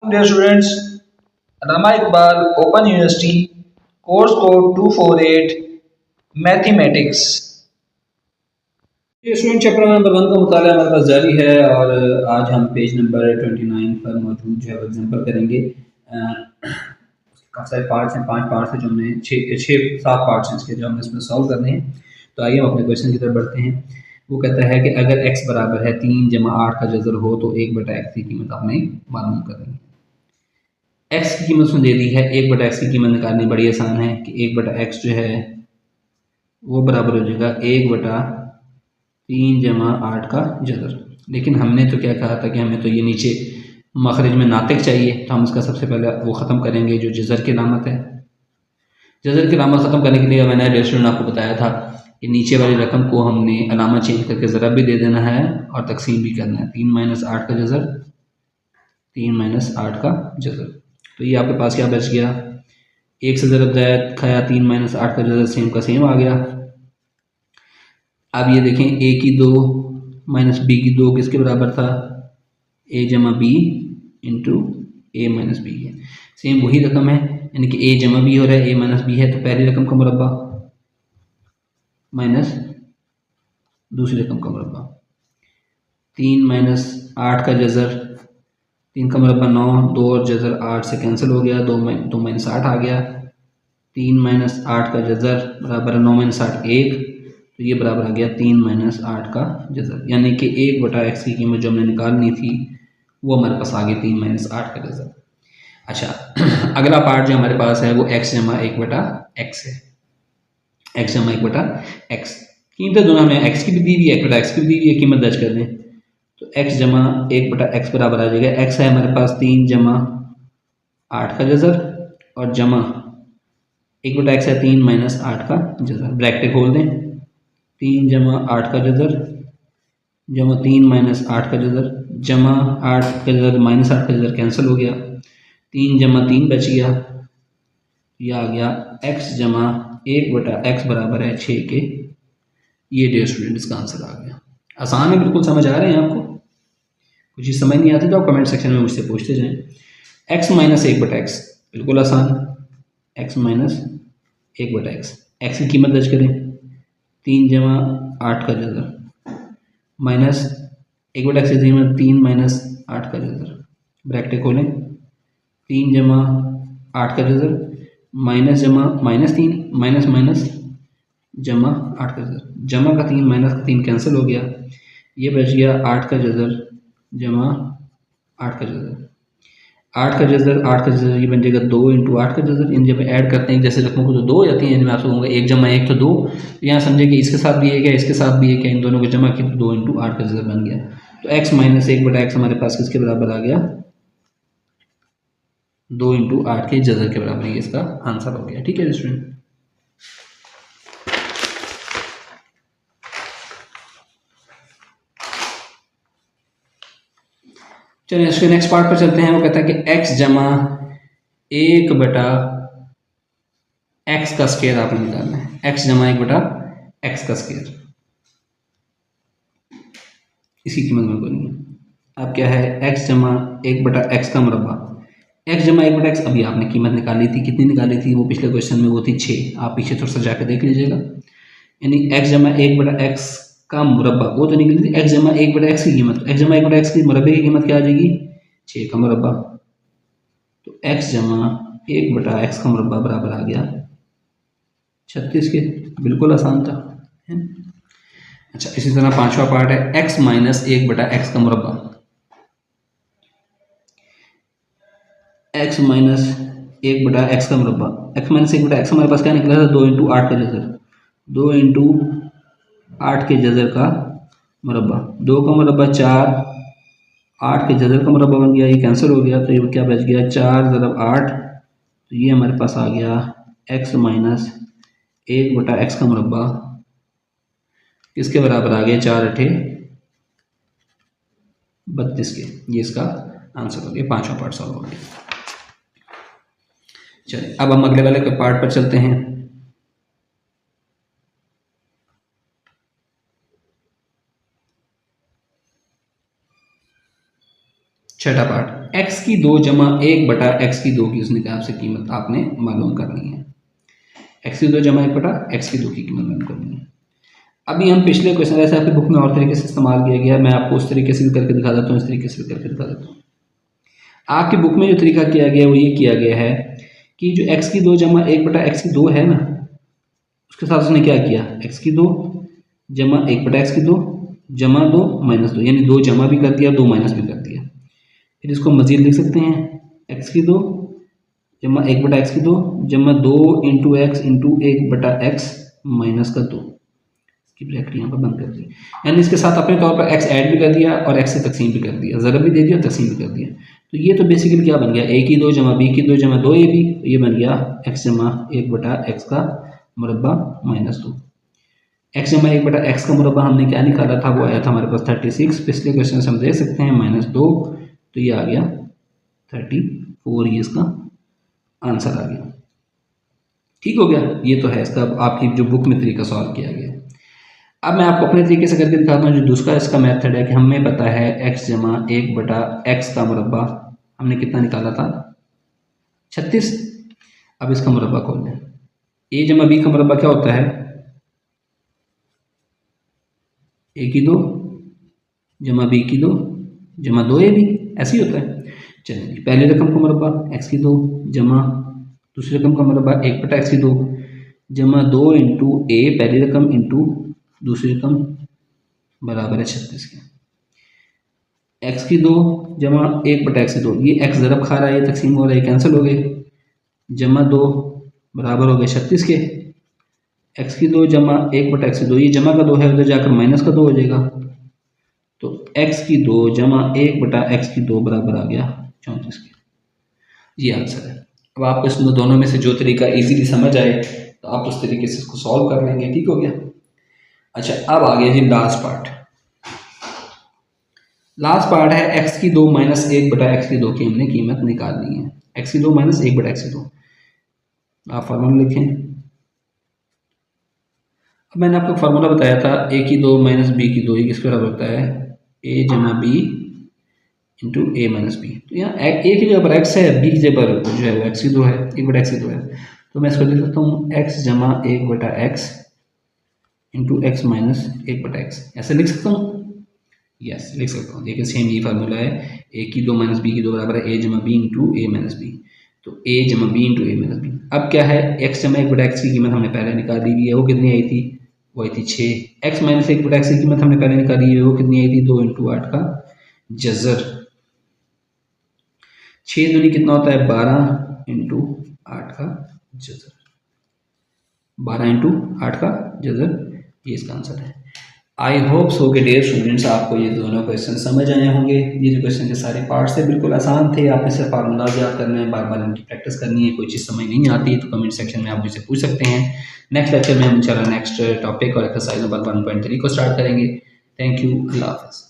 Dear students, Rama Iqbal Open University, course code 248, Mathematics. ये student chapter number 1 का मुताला हमारे पास जारी है और आज हम पेज नंबर 29 पर मौजूद जो है वो एग्जाम्पल करेंगे। काफ़ी सारे पार्ट्स हैं, 5 पार्ट्स हैं जो हमने 6-7 पार्ट्स हैं इसके जो हमने इसमें सॉल्व करने हैं। तो आइए हम अपने क्वेश्चन की तरफ बढ़ते हैं। वो कहता है कि अगर x बराबर है 3 जमा 8 का जज़र हो तो 1/x की कीमत आपने मालूम करनी है। x की कीमत उसने दे दी है, 1/x की कीमत निकालनी बड़ी आसान है कि 1/x जो है वो बराबर हो जाएगा 1/3 जमा 8 का जज़र। लेकिन हमने तो क्या कहा था कि हमें तो ये नीचे मखरज में नातिक चाहिए, तो हम इसका सबसे पहले वो ख़त्म करेंगे जो जज़र की अलामत है। जज़र की अलामत ख़त्म करने के लिए मैंने रेस्टोरेंट आपको बताया था कि नीचे वाली रकम को हमने अलामत चेंज करके ज़रब भी दे देना है और तकसीम भी करना है। 3-8 का जज़र, 3-8 का जज़र। तो ये आपके पास क्या बच गया, एक से ज़रब ज़ायद खाया, 3-8 का जज़र सेम का सेम आ गया। अब ये देखें, ए की 2 माइनस बी की 2 किसके बराबर था, ए जमा बी इंटू ए माइनस बी है। सेम वही रकम है, यानी कि ए जमा बी हो रहा है, ए माइनस बी है, तो पहली रकम का मुरब्बा माइनस दूसरी रकम का मुरब्बा। 3-8 का जज़र, 3 का मुरब्बा 9, 2 और जज़र 8 से कैंसिल हो गया, 2-8 आ गया। 3-8 का जज़र बराबर 9-8 1, तो ये बराबर आ गया 3-8 का जज़र, यानी कि 1/x की कीमत जो हमने निकालनी थी वो हमारे पास आ गई 3-8 का जज़र। अच्छा, अगला पार्ट जो हमारे पास है वो x जमा 1/x है। x जमा 1/x, कीमतें दोनों हमें x की भी दी हुई है, 1/x की भी दी हुई है, कीमत दर्ज कर दें तो x जमा 1/x बराबर आ जाएगा, x है हमारे पास 3-8 का जज़र और जमा 1/x है 3-8 का जज़र, ब्रैकेट खोल दें, 3-8 का जज़र जमा 3-8 का जज़र जमा 8 का जज़र माइनस 8 का जज़र कैंसिल हो गया, 3-3 बच गया, यह आ गया x जमा 1/x बराबर है 6 के। ये डियर स्टूडेंट इसका आंसर आ गया। आसान है, बिल्कुल समझ आ रहे हैं आपको। कुछ चीज़ समझ नहीं आती तो आप कमेंट सेक्शन में मुझसे पूछते जाएं। x माइनस 1/x बिल्कुल आसान, x माइनस 1/x, x की कीमत दर्ज करें 3-8 का जज़र माइनस 1/x की कीमत 3-8 का जज़र, ब्रैकेट खोलें, 3-8 का जज़र माइनस जमा -3 माइनस माइनस जमा 8 का जज़र, जमा का 3 माइनस का 3 कैंसिल हो गया, ये बच गया 8 का जज़र जमा 8 का जज़र। 8 का जज़र 8 का जज़र ये बन जाएगा 2 इंटू 8 का जज़र। इन जब ऐड करते हैं जैसे रकमों को तो 2 हो जाती हैं, मैं आपसे कहूँगा 1 जमा 1 तो 2, तो यहाँ समझे कि इसके साथ भी 1 है, इसके साथ भी 1 है, इन दोनों को जमा किया तो 2 इंटू 8 का जज़र बन गया। तो x माइनस 1/x हमारे पास किसके बराबर आ गया, 2 इंटू 8 के जज़र के बराबर, ये इसका आंसर हो गया। ठीक है स्टूडेंट। चलिए इसके नेक्स्ट पार्ट पर चलते हैं। वो कहता है कि x जमा 1/x का स्क्वायर आपने निकालना है, x जमा 1/x का स्क्वायर, इसकी कीमत में कोई नहीं है। अब क्या है, x जमा 1/x का मुरब्बा, x जमा 1/x अभी आपने कीमत निकाली थी, कितनी निकाली थी, वो पिछले क्वेश्चन में वो थी 6, आप पीछे थोड़ा सा जाकर देख लीजिएगा। यानी x जमा 1/x का मुरब्बा वो तो निकली थी, x जमा 1/x की कीमत, x जमा 1/x की मुरब्बे की कीमत क्या आ जाएगी, 6 का मुरब्बा। तो x जमा 1/x का मुरब्बा बराबर आ गया 36 के, बिल्कुल आसान था, है। अच्छा, इसी तरह पांचवा पार्ट है x माइनस 1/x का मुरब्बा, x माइनस 1/x का मुरब्बा, x माइनस 1/x हमारे पास क्या निकला था, 2 इंटू 8 का जज़र, 2 इंटू 8 के जज़र का मुरब्बा, 2 का मुरब्बा 4, 8 के जज़र का मुरब्बा बन गया, ये कैंसिल हो गया, तो ये क्या बच गया 4 ज़रब 8, तो ये हमारे पास आ गया x माइनस 1/x का मुरब्बा किसके बराबर आ गया, 4×8 32 के। ये इसका आंसर हो गया, पांचवा पार्ट सॉल्व हो गया। चलिए अब हम अगले वाले के पार्ट पर चलते हैं। छठा पार्ट, x की 2 जमा 1 बटा x की 2 की उसने कहा आपसे कीमत आपने मालूम करनी है। x की 2 जमा 1 बटा x की 2 की कीमत मालूम करनी है। अभी हम पिछले क्वेश्चन ऐसे आपकी बुक में और तरीके से इस्तेमाल किया गया, मैं आपको उस तरीके से भी करके दिखा देता हूँ, इस तरीके से भी करके दिखा देता हूँ। आपकी बुक में जो तरीका किया गया वो ये किया गया है कि जो x की 2 जमा 1 बटा x की 2 है ना, उसके साथ उसने क्या किया, x की 2 जमा 1 बटा x की 2 जमा 2 माइनस 2, यानी 2 जमा भी कर दिया 2 माइनस भी कर दिया। फिर इसको मजीद लिख सकते हैं, x की 2 जमा 1 बटा x की 2 जमा 2 इंटू एक्स इंटू 1 बटा x माइनस का 2 की ब्रैकेट यहाँ पर बंद कर दी, यानी इसके साथ अपने तौर पर x ऐड भी कर दिया और x से तकसीम भी कर दिया, ज़रब भी दे दिया तकसीम भी कर दिया। तो ये तो बेसिकली क्या बन गया, a की 2 जमा b की 2 जमा 2ab, ये बन गया x जमा 1 बटा x का मुरब्बा माइनस 2। x जमा 1 बटा x का मुरब्बा हमने क्या निकाला था, वो आया था हमारे पास 36, पिछले क्वेश्चन से हम देख सकते हैं माइनस 2, तो ये आ गया 34, ये इसका आंसर आ गया। ठीक हो गया, ये तो है इसका आपकी जो बुक में तरीका सॉल्व किया गया। अब मैं आपको अपने तरीके से करके दिखाता हूँ। जो दूसरा इसका मेथड है कि हमें पता है x जमा 1 बटा x का मुरब्बा हमने कितना निकाला था, 36। अब इसका मुरब्बा खोल लें, a जमा b का मुरब्बा क्या होता है, a की 2 जमा b की 2 जमा 2ab, ऐसे ही होता है। चलिए पहली रकम का मुरब्बा x की 2 जमा दूसरी रकम का मुरब्बा 1 बटा x की 2 जमा 2 इंटू a पहली रकम इंटू दूसरी रकम बराबर है 36 के। x की 2 जमा 1 बटा x की 2, ये x ज़रब खा रहा है, ये तकसीम हो रहा है, कैंसिल हो गए, जमा 2 बराबर हो गए 36 के। x की 2 जमा 1 बटा x की 2, ये जमा का 2 है, उधर जाकर माइनस का 2 हो जाएगा, तो x की 2 जमा 1 बटा x की 2 बराबर आ गया 34 के। ये आंसर है। अब आपको इसमें दोनों में से जो तरीका इजीली समझ आए तो आप उस तरीके से इसको सॉल्व कर लेंगे। ठीक हो गया। अच्छा, अब आ गया जी लास्ट पार्ट। लास्ट पार्ट है x की 2 माइनस 1 बटा x की 2 की हमने कीमत निकालनी है। x की 2 माइनस 1 बटा x की 2, आप फार्मूला लिखें। अब मैंने आपको फार्मूला बताया था a की 2 माइनस b की 2, ये किसके बराबर होता है, a जमा b into a minus b। तो यहाँ a की जगह पर x है, b की जगह पर जो है वो x की 2 है, 1 बटा x की 2 है, तो मैं इसको लिख सकता हूँ x जमा 1 बटा x इंटू एक्स माइनस 1 बटा एक्स, ऐसे लिख सकता हूँ, यस लिख सकता हूँ। देखिए सेम ये फार्मूला है, a की 2 माइनस b की 2 बराबर है a जमा b into a minus b, तो a जमा b into a minus b। अब क्या है, x जमा 1 बटा x की कीमत हमने पहले निकाली हुई है, वो कितनी आई थी, वो आई थी 6। x माइनस 1 बटा x की कीमत हमने पहले निकाली है, वो कितनी आई थी, 2 इंटू 8 का जजर, 6 दूनी कितना होता है, 12 इंटू 8 का जजर, 12 इंटू 8 का जजर, ये इसका आंसर है। आई होप सो के डियर स्टूडेंट्स आपको ये दोनों क्वेश्चन समझ आए होंगे। ये जो क्वेश्चन के सारे पार्ट्स थे बिल्कुल आसान थे, आपने सिर्फ फार्मूलाज याद करना है, बार बार इनकी प्रैक्टिस करनी है। कोई चीज़ समझ नहीं आती तो कमेंट सेक्शन में आप मुझसे पूछ सकते हैं। नेक्स्ट लेक्चर में हम इंशाल्लाह नेक्स्ट टॉपिक और एक्सरसाइज नंबर 1.3 को स्टार्ट करेंगे। थैंक यू, अल्लाह हाफ़िज़।